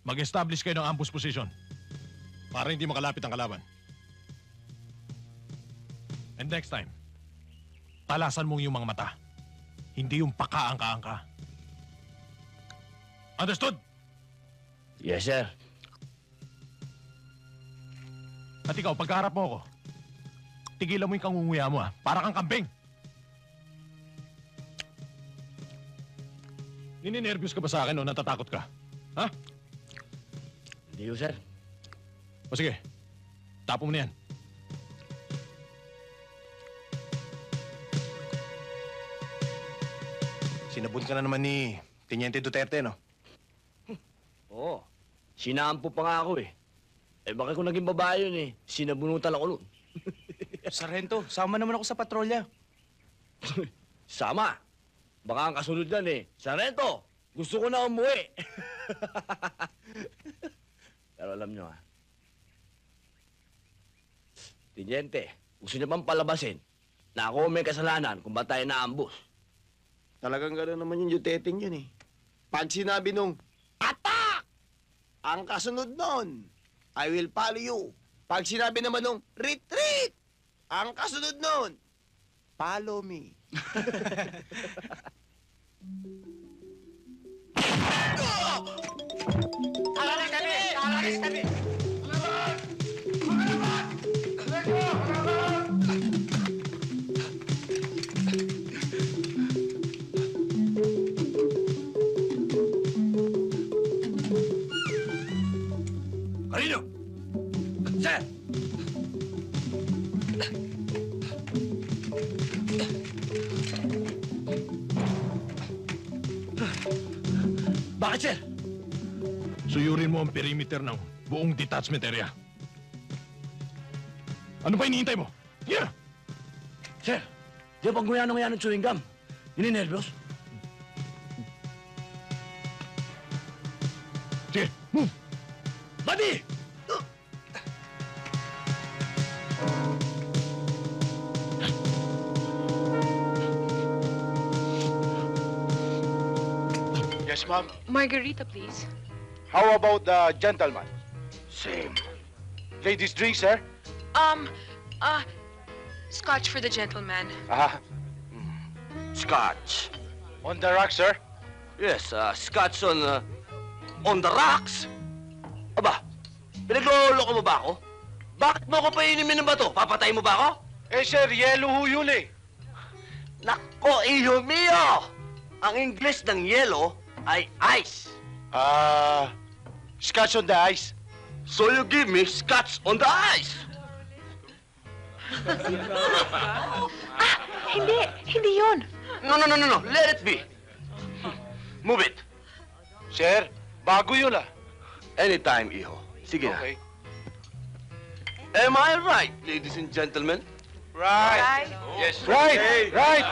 Mag-establish kayo ng ambush position para hindi makalapit ang kalaban. And next time, talasan mong yung mga mata. Hindi yung pakaangka-angka. Understood? Yes, sir. At ikaw, pagkaharap mo ako, tigilan mo yung kangunguya mo, ha? Para kang kambing. Nininervyos ka ba sa akin o natatakot ka? Ha? Hindi ko, sir. O sige, tapo mo na yan. Sinabon ka na naman ni Teniente Duterte, no? Oo. Sinampo pa nga ako eh. Eh, bakit kung naging babae yun eh? Sinabunutan ako nun. Sargento, sama naman ako sa patrolya. Sama. Baka ang kasunod yan eh. Sarento, gusto ko na umuwi. Pero alam nyo ha. Teniente, gusto niyo bang palabasin na ako may kasalanan kung ba't tayo na-ambush? Talagang gano'n naman yung Duteteng yun eh. Pag sinabi nung, attack! Ang kasunod nun, I will follow you. Pag sinabi naman nung, retreat! Ang kasunod nun, follow me. Kanino? Sir! Bakit, sir? Suyurin mo ang perimeter ng buong detachment area. Ano pa hinihintay mo? Yeah! Sir, di ba nguya ng chewing gum? Nininervyos? Sige, move! Buddy! Yes, ma'am. Margarita, please. How about the gentleman? Same. Ladies' drink, sir? Scotch for the gentleman. Ah, Scotch. on the rack, sir? Yes, scotch on the rocks. Aba, pinagloloko mo ba ako? Bakit mo ako painimin ng bato? Papatay mo ba ako? Eh, sir, yellow ho yun eh. Nako, iho mio! Ang English ng yellow ay ice. Scotch on the ice. So you give me scotch on the ice. Hindi yun. No. Let it be. Move it. Sir, bago yun ah. Anytime, iho. Sige na. Okay. Am I right, ladies and gentlemen? Right. Yes. Right, right.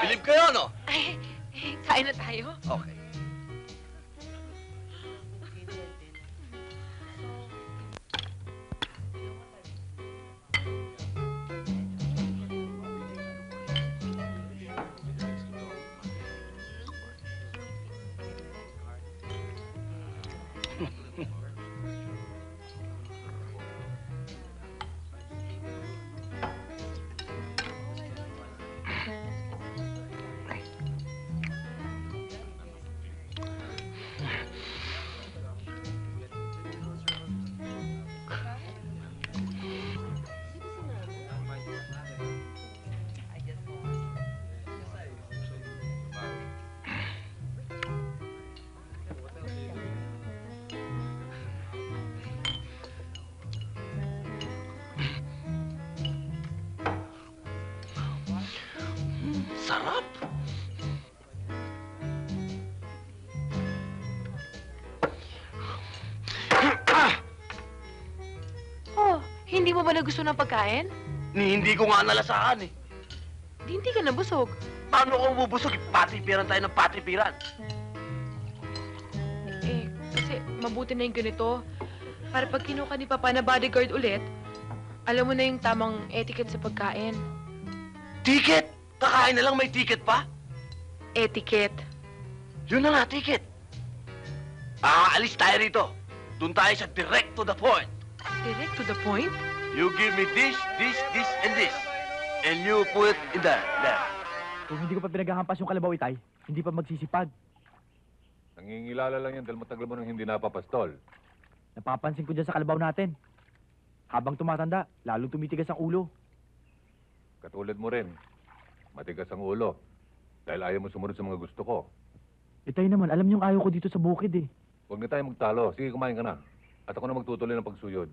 Believe kayo, no? Ay, kain na tayo. Okay. Sarap. Oh, hindi mo ba nagustuhan ng pagkain? Hindi ko nga nalasaan eh. Hindi ka nabusog. Paano ako bubusog? Patipiran tayo ng patipiran. Eh, kasi mabuti na yung ganito. Para pag kinuha ni Papa na bodyguard ulit, alam mo na yung tamang etiquette sa pagkain. Ticket! Kakain na lang may ticket pa? Etiquette. Yun na nga, ticket. Aalis tayo rito. Doon tayo sa direct to the point. Direct to the point? You give me this, and this. And you put it in there. Kung hindi ko pa pinaghahampas yung kalabaw, Itay, hindi pa magsisipag. Nangingilala lang yan dahil matagal mo nang hindi napapastol. Napapansin ko dyan sa kalabaw natin. Habang tumatanda, lalo tumitigas ang ulo. Katulad mo rin. Matigas ang ulo. Dahil ayaw mo sumunod sa mga gusto ko. Itay naman, alam niyong ayaw ko dito sa bukid eh. Huwag na tayo magtalo. Sige, kumain ka na. At ako na magtutuloy ng pagsuyod.